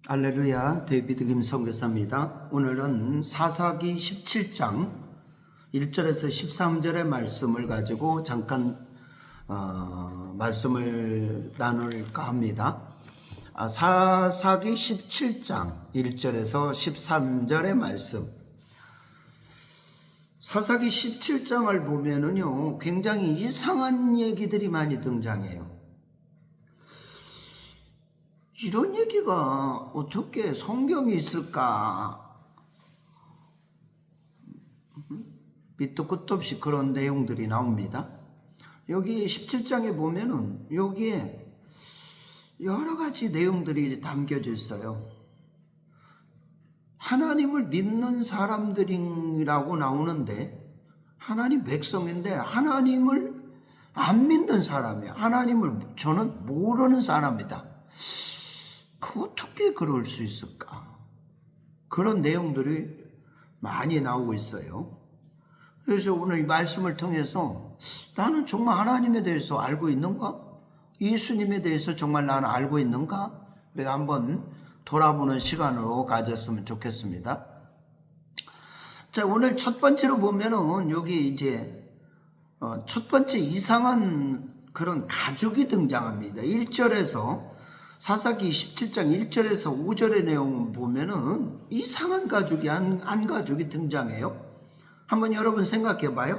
할렐루야, 데이비드 김 선교사입니다. 오늘은 사사기 17장 1절에서 13절의 말씀을 가지고 잠깐 말씀을 나눌까 합니다. 사사기 17장 1절에서 13절의 말씀. 사사기 17장을 보면은요, 굉장히 이상한 얘기들이 많이 등장해요. 이런 얘기가 어떻게 성경에 있을까? 밑도 끝도 없이 그런 내용들이 나옵니다. 여기 17장에 보면은 여기에 여러 가지 내용들이 담겨져 있어요. 하나님을 믿는 사람들이라고 나오는데 하나님 백성인데 하나님을 안 믿는 사람이에요. 하나님을 저는 모르는 사람이다. 어떻게 그럴 수 있을까? 그런 내용들이 많이 나오고 있어요. 그래서 오늘 이 말씀을 통해서 나는 정말 하나님에 대해서 알고 있는가? 예수님에 대해서 정말 나는 알고 있는가? 우리가 한번 돌아보는 시간으로 가졌으면 좋겠습니다. 자, 오늘 첫 번째로 보면은 여기 이제 첫 번째 이상한 그런 가족이 등장합니다. 1절에서 사사기 17장 1절에서 5절의 내용을 보면은 이상한 가족이 한 가족이 등장해요. 한번 여러분 생각해 봐요.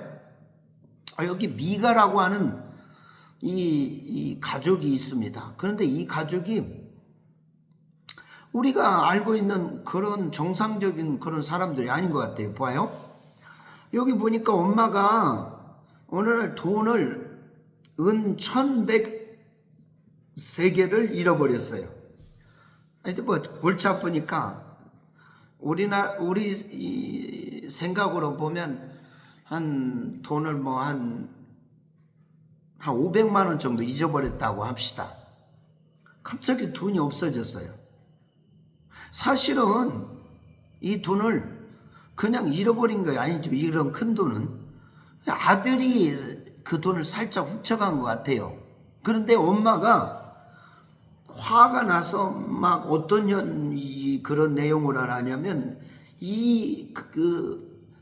여기 미가라고 하는 이 가족이 있습니다. 그런데 이 가족이 우리가 알고 있는 그런 정상적인 그런 사람들이 아닌 것 같아요. 봐요. 여기 보니까 엄마가 어느 날 돈을 은 1100세겔을 잃어버렸어요. 하여튼 뭐 골치 아프니까 우리 생각으로 보면 한 돈을 뭐 한 500만 원 정도 잊어버렸다고 합시다. 갑자기 돈이 없어졌어요. 사실은 이 돈을 그냥 잃어버린 거예요. 아니죠. 이런 큰 돈은 아들이 그 돈을 살짝 훔쳐간 것 같아요. 그런데 엄마가 화가 나서 막 어떤 그런 내용을 하냐면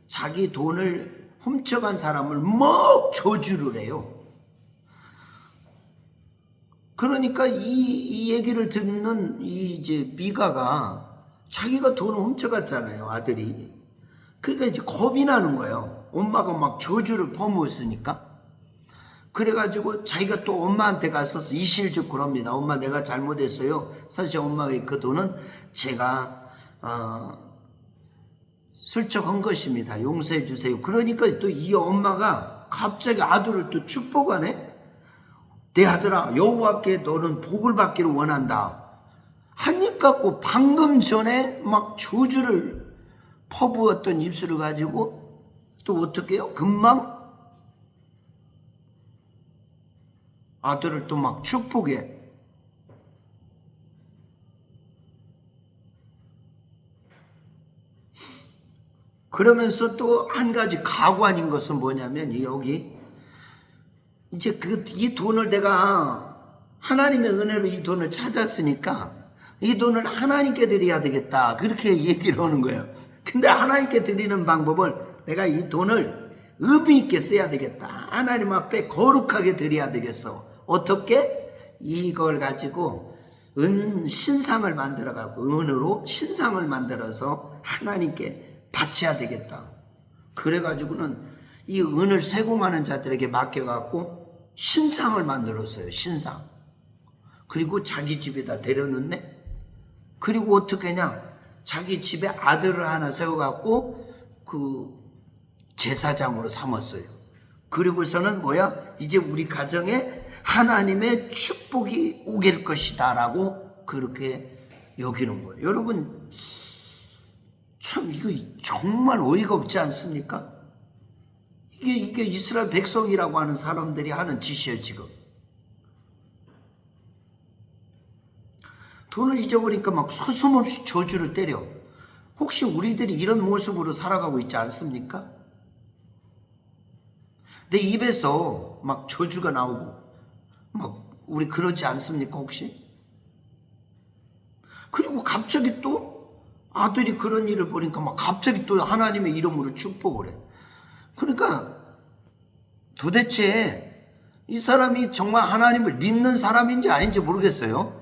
자기 돈을 훔쳐간 사람을 막 저주를 해요. 그러니까 이 얘기를 듣는 이제 미가가 자기가 돈을 훔쳐갔잖아요, 아들이. 그러니까 이제 겁이 나는 거예요. 엄마가 막 저주를 퍼부었으니까. 그래가지고 자기가 또 엄마한테 가서 이실직 그럽니다. 엄마, 내가 잘못했어요. 사실 엄마의 그 돈은 제가 슬쩍 한 것입니다. 용서해 주세요. 그러니까 또 이 엄마가 갑자기 아들을 또 축복하네. 내 아들아, 여호와께 너는 복을 받기를 원한다. 한입 갖고 방금 전에 막 저주를 퍼부었던 입술을 가지고 또 어떻게 해요? 금방 아들을 또 막 축복해. 그러면서 또 한 가지 가구 아닌 것은 뭐냐면 여기 이제 이 돈을 내가 하나님의 은혜로 이 돈을 찾았으니까 이 돈을 하나님께 드려야 되겠다. 그렇게 얘기를 하는 거예요. 근데 하나님께 드리는 방법을 내가 이 돈을 의미 있게 써야 되겠다. 하나님 앞에 거룩하게 드려야 되겠어. 어떻게? 이걸 가지고 신상을 만들어 갖고 은으로 신상을 만들어서 하나님께 바쳐야 되겠다. 그래 가지고는 이 은을 세공하는 자들에게 맡겨 갖고 신상을 만들었어요. 신상. 그리고 자기 집에다 데려놓네. 그리고 어떻게 하냐? 자기 집에 아들을 하나 세워갖고 그 제사장으로 삼았어요. 그리고서는 뭐야? 이제 우리 가정에 하나님의 축복이 오길 것이다 라고 그렇게 여기는 거예요. 여러분, 참 이거 정말 어이가 없지 않습니까? 이게 이스라엘 백성이라고 하는 사람들이 하는 짓이에요. 지금 돈을 잊어버리니까 막 서슴없이 저주를 때려. 혹시 우리들이 이런 모습으로 살아가고 있지 않습니까? 내 입에서 막 저주가 나오고 막 우리 그러지 않습니까? 혹시 그리고 갑자기 또 아들이 그런 일을 보니까 막 갑자기 또 하나님의 이름으로 축복을 해. 그러니까 도대체 이 사람이 정말 하나님을 믿는 사람인지 아닌지 모르겠어요.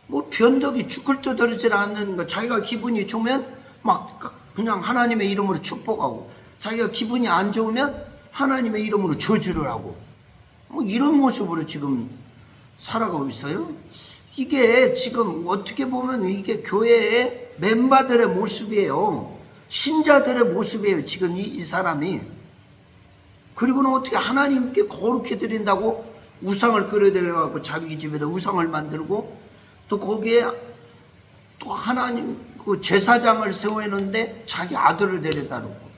뭐 변덕이 죽을 듯 들지 않는 거, 자기가 기분이 좋으면 막 그냥 하나님의 이름으로 축복하고, 자기가 기분이 안 좋으면 하나님의 이름으로 저주를 하고, 뭐 이런 모습으로 지금 살아가고 있어요. 이게 지금 어떻게 보면 이게 교회의 멤버들의 모습이에요. 신자들의 모습이에요, 지금 이 사람이. 그리고는 어떻게 하나님께 거룩히 드린다고 우상을 끌어들여갖고 자기 집에다 우상을 만들고, 또 거기에 또 하나님 그 제사장을 세워놓는데 자기 아들을 데려다 놓고.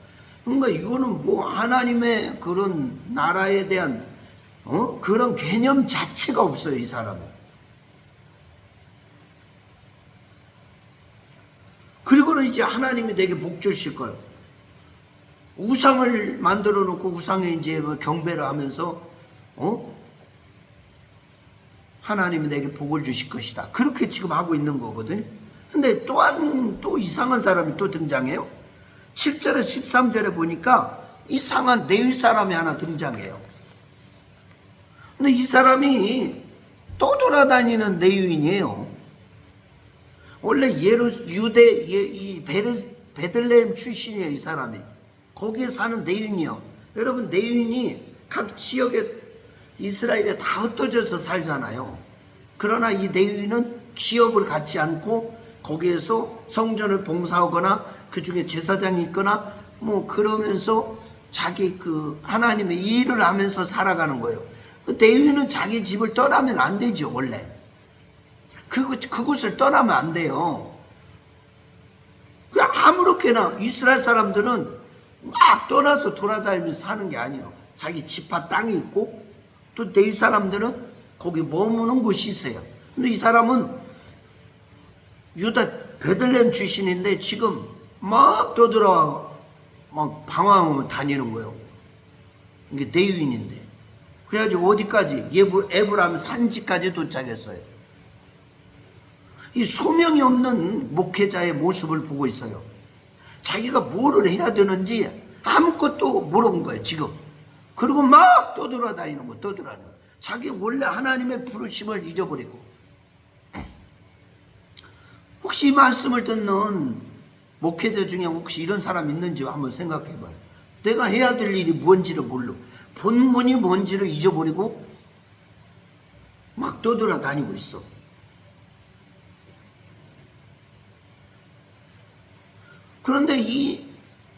그러니까 이거는 뭐 하나님의 그런 나라에 대한 그런 개념 자체가 없어요, 이 사람은. 그리고는 이제 하나님이 되게 복 주실 걸. 우상을 만들어 놓고 우상에 이제 경배를 하면서 하나님이 내게 복을 주실 것이다. 그렇게 지금 하고 있는 거거든요. 근데 또한 또 이상한 사람이 또 등장해요. 7절에 13절에 보니까 이상한 네위 사람이 하나 등장해요. 근데 이 사람이 떠돌아다니는 네위인이에요. 원래 유대 이 베들레헴 출신이에요, 이 사람이. 거기에 사는 네위인이요. 여러분, 네위인이 각 지역에 이스라엘에 다 흩어져서 살잖아요. 그러나 이 네위인은 기업을 갖지 않고 거기에서 성전을 봉사하거나 그 중에 제사장이 있거나 뭐 그러면서 자기 그 하나님의 일을 하면서 살아가는 거예요. 네위인은 자기 집을 떠나면 안 되죠, 원래. 그곳을 떠나면 안 돼요. 아무렇게나 이스라엘 사람들은 막 떠나서 돌아다니면서 사는 게 아니에요. 자기 집화 땅이 있고, 또 네위 사람들은 거기 머무는 곳이 있어요. 근데 이 사람은 유다 베들레헴 출신인데 지금 막 떠들어 막 방황하며 다니는 거예요. 이게 네위인인데. 그래가지고 어디까지? 에브라임 산지까지 도착했어요. 이 소명이 없는 목회자의 모습을 보고 있어요. 자기가 뭐를 해야 되는지 아무것도 모르는 거예요, 지금. 그리고 막 떠돌아다니는 거, 떠돌아다니는 거. 자기 원래 하나님의 부르심을 잊어버리고. 혹시 이 말씀을 듣는 목회자 중에 혹시 이런 사람 있는지 한번 생각해봐요. 내가 해야 될 일이 뭔지를 몰라. 본문이 뭔지를 잊어버리고 막 떠돌아다니고 있어. 그런데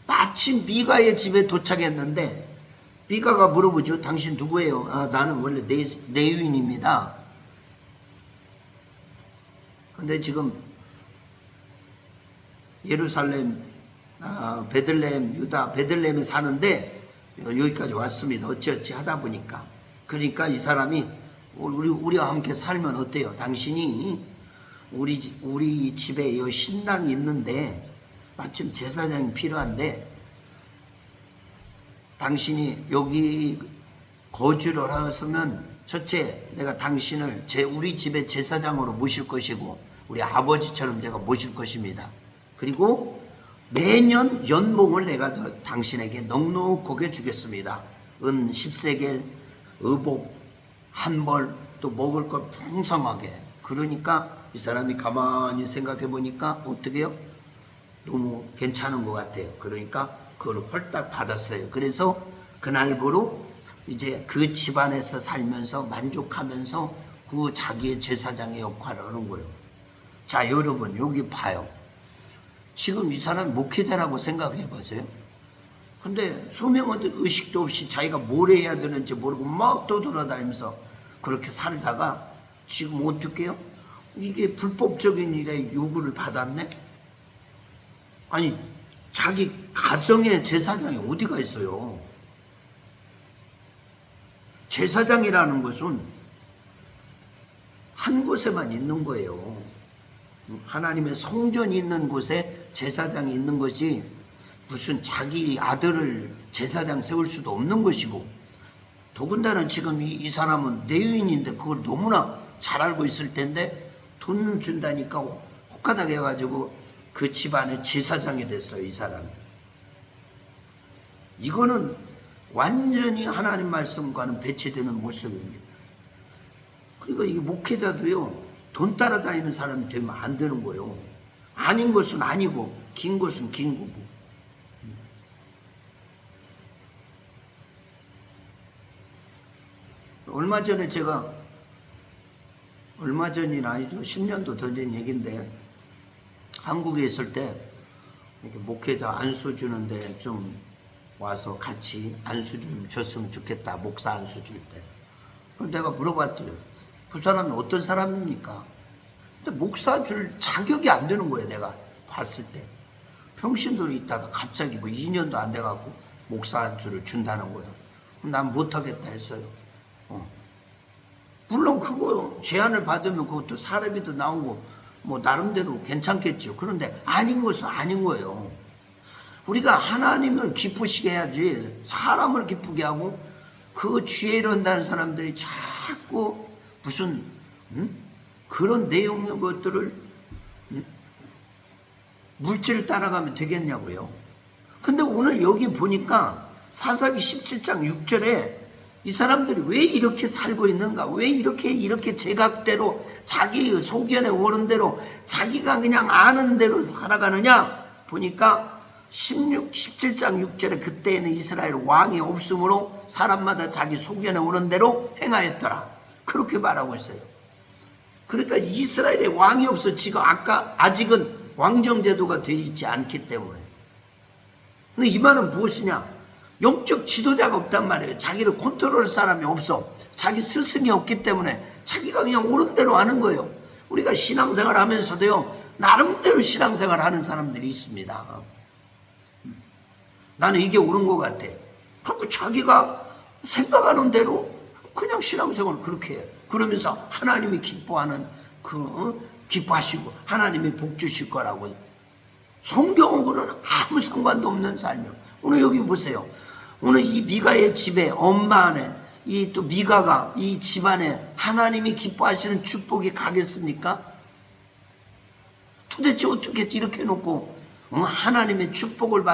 마침 미가의 집에 도착했는데, 미가가 물어보죠. 당신 누구예요? 나는 원래 네위인입니다. 근데 지금 예루살렘, 베들레헴, 유다 베들레헴에 사는데 여기까지 왔습니다. 어찌어찌 하다 보니까. 그러니까 이 사람이 우리와 함께 살면 어때요? 당신이 우리 집에 신랑이 있는데 마침 제사장이 필요한데, 당신이 여기 거주를 하였으면 첫째, 내가 당신을 우리 집의 제사장으로 모실 것이고 우리 아버지처럼 제가 모실 것입니다. 그리고 매년 연봉을 내가 당신에게 넉넉하게 주겠습니다. 은 10세겔, 의복, 한벌, 또 먹을 것 풍성하게. 그러니까 이 사람이 가만히 생각해 보니까 어떻게 해요? 너무 괜찮은 것 같아요. 그러니까 그걸 홀딱 받았어요. 그래서 그날부로 이제 그 집안에서 살면서 만족하면서 그 자기의 제사장의 역할을 하는 거예요. 자, 여러분 여기 봐요. 지금 이 사람 목회자라고 생각해 보세요. 근데 소명의 의식도 없이 자기가 뭘 해야 되는지 모르고 막 떠돌아다니면서 그렇게 살다가 지금 어떻게 해요? 이게 불법적인 일에 요구를 받았네? 아니, 자기 가정의 제사장이 어디가 있어요? 제사장이라는 것은 한 곳에만 있는 거예요. 하나님의 성전이 있는 곳에 제사장이 있는 것이 무슨 자기 아들을 제사장 세울 수도 없는 것이고, 더군다나 지금 이 사람은 내유인인데 그걸 너무나 잘 알고 있을 텐데 돈 준다니까 독하다고 해가지고 그 집안의 제사장이 됐어요, 이 사람이. 이거는 완전히 하나님 말씀과는 배치되는 모습입니다. 그리고 이 목회자도요, 돈 따라다니는 사람이 되면 안 되는 거예요. 아닌 것은 아니고 긴 것은 긴 거고. 얼마 전이 아니죠. 10년도 더 된 얘기인데, 한국에 있을 때 이렇게 목회자 안수 주는데 좀 와서 같이 안수 좀 줬으면 좋겠다. 목사 안수 줄 때. 그럼 내가 물어봤더니 그 사람이 어떤 사람입니까? 근데 목사 줄 자격이 안 되는 거예요. 내가 봤을 때. 평신도로 있다가 갑자기 뭐 2년도 안 돼갖고 목사 안수를 준다는 거예요. 그럼 난 못하겠다 했어요. 물론 그거 제안을 받으면 그것도 사례비도 나오고 뭐 나름대로 괜찮겠죠. 그런데 아닌 것은 아닌 거예요. 우리가 하나님을 기쁘시게 해야지 사람을 기쁘게 하고 그 지혜를 한다는 사람들이 자꾸 무슨 그런 내용의 것들을 물질을 따라가면 되겠냐고요. 근데 오늘 여기 보니까 사사기 17장 6절에 이 사람들이 왜 이렇게 살고 있는가? 왜 이렇게 제각대로 자기 소견에 오른 대로 자기가 그냥 아는 대로 살아가느냐? 보니까 17장 6절에 그때에는 이스라엘 왕이 없으므로 사람마다 자기 소견에 오른 대로 행하였더라. 그렇게 말하고 있어요. 그러니까 이스라엘에 왕이 없어 지금 아직은 왕정제도가 되어 있지 않기 때문에. 근데 이 말은 무엇이냐? 영적 지도자가 없단 말이에요. 자기를 컨트롤할 사람이 없어. 자기 스승이 없기 때문에 자기가 그냥 옳은 대로 하는 거예요. 우리가 신앙생활 하면서도요, 나름대로 신앙생활 하는 사람들이 있습니다. 나는 이게 옳은 것 같아. 하고 자기가 생각하는 대로 그냥 신앙생활을 그렇게 해요. 그러면서 하나님이 기뻐하는 기뻐하시고 하나님이 복 주실 거라고. 성경하고는 아무 상관도 없는 삶이에요. 오늘 여기 보세요. 오늘 이 미가의 집에 엄마 안에 이 또 미가가 이 집안에 하나님이 기뻐하시는 축복이 가겠습니까? 도대체 어떻게 이렇게 해놓고 하나님의 축복을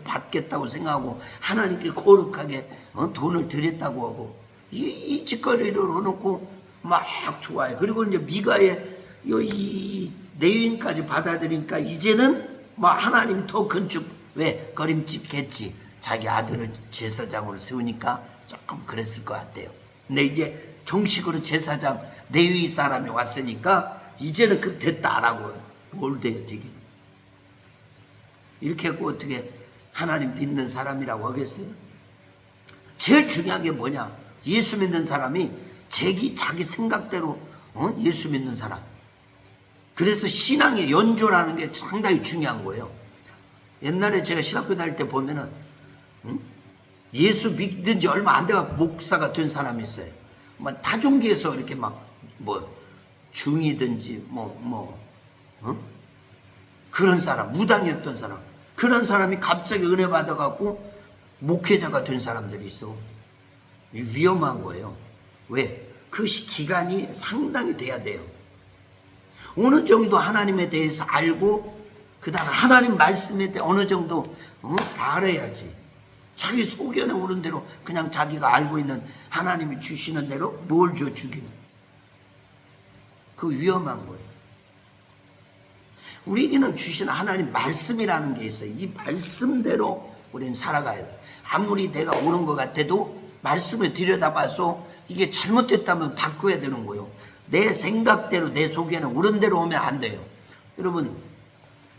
받겠다고 생각하고 하나님께 거룩하게 돈을 드렸다고 하고 이 짓거리를 해놓고 막 좋아해. 그리고 이제 미가의 이 내유인까지 받아들이니까 이제는 뭐 하나님 더 건축 왜 거림집겠지. 자기 아들을 제사장으로 세우니까 조금 그랬을 것 같아요. 근데 이제 정식으로 제사장 레위 사람이 왔으니까 이제는 그 됐다라고. 뭘 돼요 되게. 이렇게 하고 어떻게 하나님 믿는 사람이라고 하겠어요? 제일 중요한 게 뭐냐? 예수 믿는 사람이 자기 생각대로 예수 믿는 사람. 그래서 신앙의 연조라는 게 상당히 중요한 거예요. 옛날에 제가 신학교 다닐 때 보면은 예수 믿은 지 얼마 안 돼가 목사가 된 사람이 있어요. 뭐 타종교에서 이렇게 막 뭐 중이든지 그런 사람, 무당이었던 사람, 그런 사람이 갑자기 은혜 받아갖고 목회자가 된 사람들이 있어. 위험한 거예요. 왜? 그 기간이 상당히 돼야 돼요. 어느 정도 하나님에 대해서 알고 그 다음에 하나님 말씀에 대해 어느 정도 알아야지. 자기 소견에 오른 대로 그냥 자기가 알고 있는 하나님이 주시는 대로 뭘 줘 주기는. 그 위험한 거예요. 우리에게는 주신 하나님 말씀이라는 게 있어요. 이 말씀대로 우리는 살아가야 돼. 아무리 내가 옳은 것 같아도 말씀을 들여다봐서 이게 잘못됐다면 바꿔야 되는 거예요. 내 생각대로 내 속에는 옳은 대로 오면 안 돼요. 여러분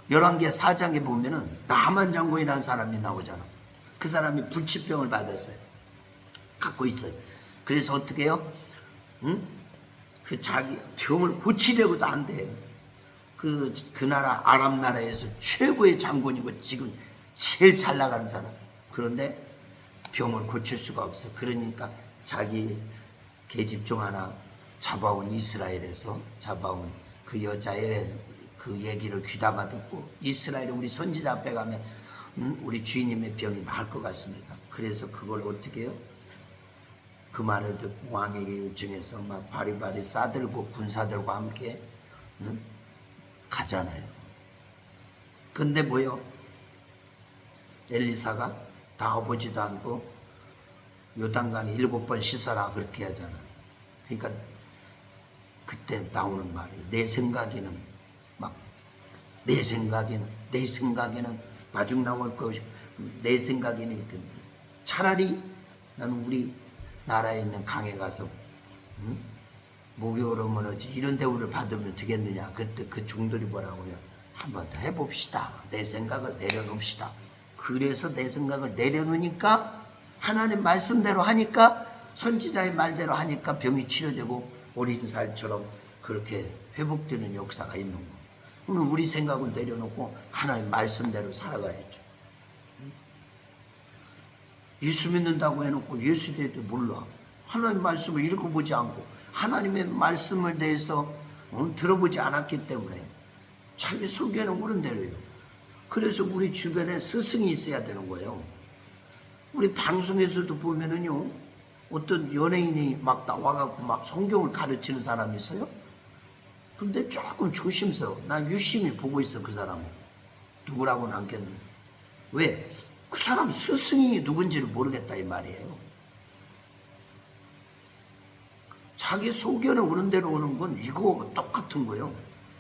열왕기 4장에 보면은 나만 장군이라는 사람이 나오잖아. 그 사람이 불치병을 받았어요. 갖고 있어요. 그래서 어떻게 해요? 그 자기 병을 고치려고도 안 돼. 그 나라 아람 나라에서 최고의 장군이고 지금 제일 잘 나가는 사람. 그런데 병을 고칠 수가 없어. 그러니까 자기 계집종 하나 잡아온 이스라엘에서 잡아온 그 여자의 그 얘기를 귀담아 듣고 이스라엘에 우리 선지자 앞에 가면 우리 주인님의 병이 나을 것 같습니다. 그래서 그걸 어떻게 해요? 그 말을 듣고 왕에게 요청해서 막 바리바리 싸들고 군사들과 함께 가잖아요. 근데 뭐요? 엘리사가 나와보지도 않고 요단강에 7번 씻어라 그렇게 하잖아. 그러니까 그때 나오는 말이 내 생각에는 막 내 생각에는 마중 나올 것이 내 생각에는 있던데 차라리 나는 우리 나라에 있는 강에 가서 목욕을 하면 어찌 이런 대우를 받으면 되겠느냐. 그때 그 중들이 뭐라고요? 한번 더 해봅시다. 내 생각을 내려놓읍시다. 그래서 내 생각을 내려놓으니까 하나님 말씀대로 하니까 선지자의 말대로 하니까 병이 치료되고 어린 살처럼 그렇게 회복되는 역사가 있는 거예요. 그러면 우리 생각을 내려놓고 하나님 말씀대로 살아가야죠. 예수 믿는다고 해놓고 예수에 대해서 몰라. 하나님 말씀을 읽어보지 않고 하나님의 말씀을 대해서 들어보지 않았기 때문에 자기 속에는 오른 대로요. 그래서 우리 주변에 스승이 있어야 되는 거예요. 우리 방송에서도 보면은요, 어떤 연예인이 막 나와갖고 막 성경을 가르치는 사람이 있어요. 근데 조금 조심스러워. 나 유심히 보고 있어, 그 사람을. 누구라고는 않겠는데. 왜? 그 사람 스승이 누군지를 모르겠다 이 말이에요. 자기 소견에 오는 대로 오는 건 이거 똑같은 거예요.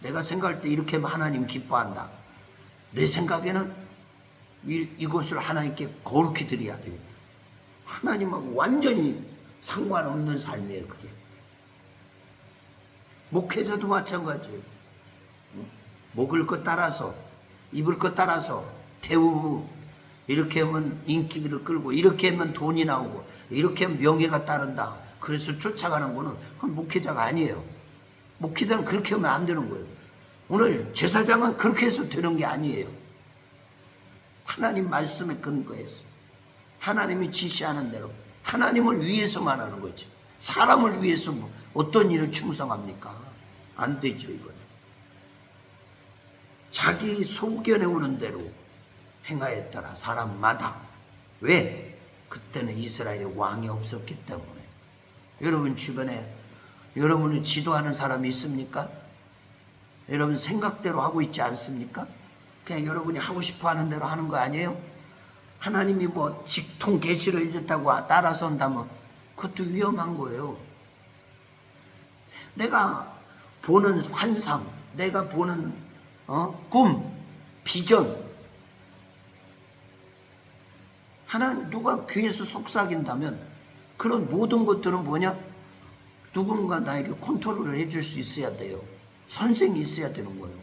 내가 생각할 때 이렇게 하면 하나님 기뻐한다. 내 생각에는 이것을 하나님께 거룩히 드려야 되겠다. 하나님하고 완전히 상관없는 삶이에요, 그게. 목회자도 마찬가지예요. 먹을 것 따라서, 입을 것 따라서 태우고, 이렇게 하면 인기를 끌고, 이렇게 하면 돈이 나오고, 이렇게 하면 명예가 따른다. 그래서 쫓아가는 거는 그건 목회자가 아니에요. 목회자는 그렇게 하면 안 되는 거예요. 오늘 제사장은 그렇게 해서 되는 게 아니에요. 하나님 말씀에 근거해서 하나님이 지시하는 대로 하나님을 위해서만 하는 거지. 사람을 위해서 어떤 일을 충성합니까? 안 되죠, 이거는. 자기 소견에 오는 대로 행하였더라, 사람마다. 왜? 그때는 이스라엘에 왕이 없었기 때문에. 여러분 주변에 여러분을 지도하는 사람이 있습니까? 여러분 생각대로 하고 있지 않습니까? 그냥 여러분이 하고 싶어 하는 대로 하는 거 아니에요? 하나님이 뭐 직통 계시를 이렇다고 따라서 한다면 그것도 위험한 거예요. 내가 보는 환상, 내가 보는 꿈, 비전, 하나님 누가 귀에서 속삭인다면 그런 모든 것들은 뭐냐? 누군가 나에게 컨트롤을 해줄 수 있어야 돼요. 선생이 있어야 되는 거예요.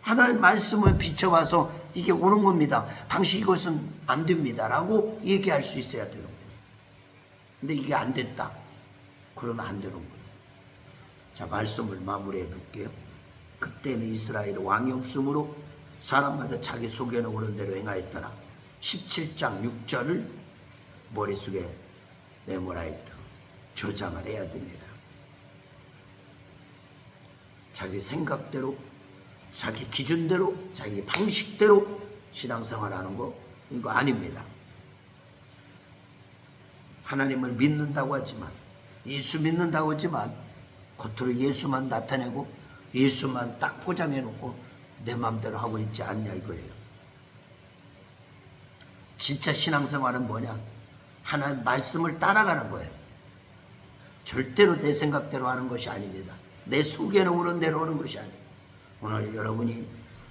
하나님 말씀을 비춰봐서 이게 옳은 겁니다. 당신 이것은 안 됩니다. 라고 얘기할 수 있어야 되는 거예요. 근데 이게 안 됐다. 그러면 안 되는 거예요. 자, 말씀을 마무리해 볼게요. 그때는 이스라엘 왕이 없으므로 사람마다 자기 소견에 오른 대로 행하였더라. 17장 6절을 머릿속에 메모라이트 저장을 해야 됩니다. 자기 생각대로, 자기 기준대로, 자기 방식대로 신앙생활하는 거 이거 아닙니다. 하나님을 믿는다고 하지만, 예수 믿는다고 하지만 겉으로 예수만 나타내고 예수만 딱 포장해 놓고 내 마음대로 하고 있지 않냐 이거예요. 진짜 신앙생활은 뭐냐? 하나님 말씀을 따라가는 거예요. 절대로 내 생각대로 하는 것이 아닙니다. 내 속에는 오는 대로 오는 것이 아니에요. 오늘 여러분이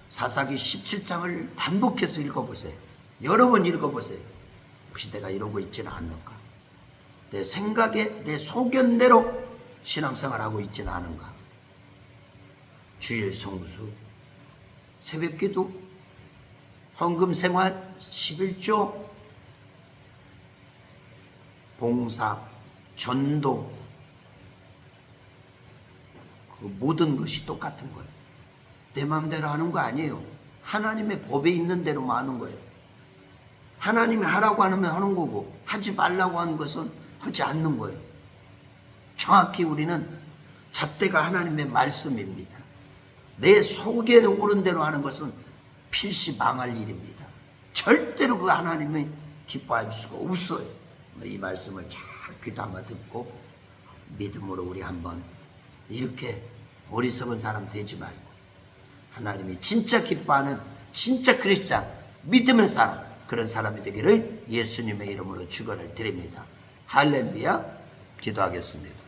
사사기 17장을 반복해서 읽어보세요. 여러 번 읽어보세요. 혹시 내가 이러고 있지는 않는가? 내 생각에 내 소견대로 신앙생활하고 있지는 않은가? 주일 성수, 새벽기도, 헌금생활, 11조, 봉사, 전도, 그 모든 것이 똑같은 거예요. 내 마음대로 하는 거 아니에요. 하나님의 법에 있는 대로만 하는 거예요. 하나님이 하라고 하면 하는 거고 하지 말라고 하는 것은 하지 않는 거예요. 정확히 우리는 잣대가 하나님의 말씀입니다. 내 속에 오른 대로 하는 것은 필시 망할 일입니다. 절대로 그 하나님이 기뻐할 수가 없어요. 이 말씀을 잘 귀담아 듣고 믿음으로 우리 한번 이렇게 어리석은 사람 되지 말고 하나님이 진짜 기뻐하는 진짜 크리스찬, 믿음의 사람, 그런 사람이 되기를 예수님의 이름으로 축원을 드립니다. 할렐루야. 기도하겠습니다.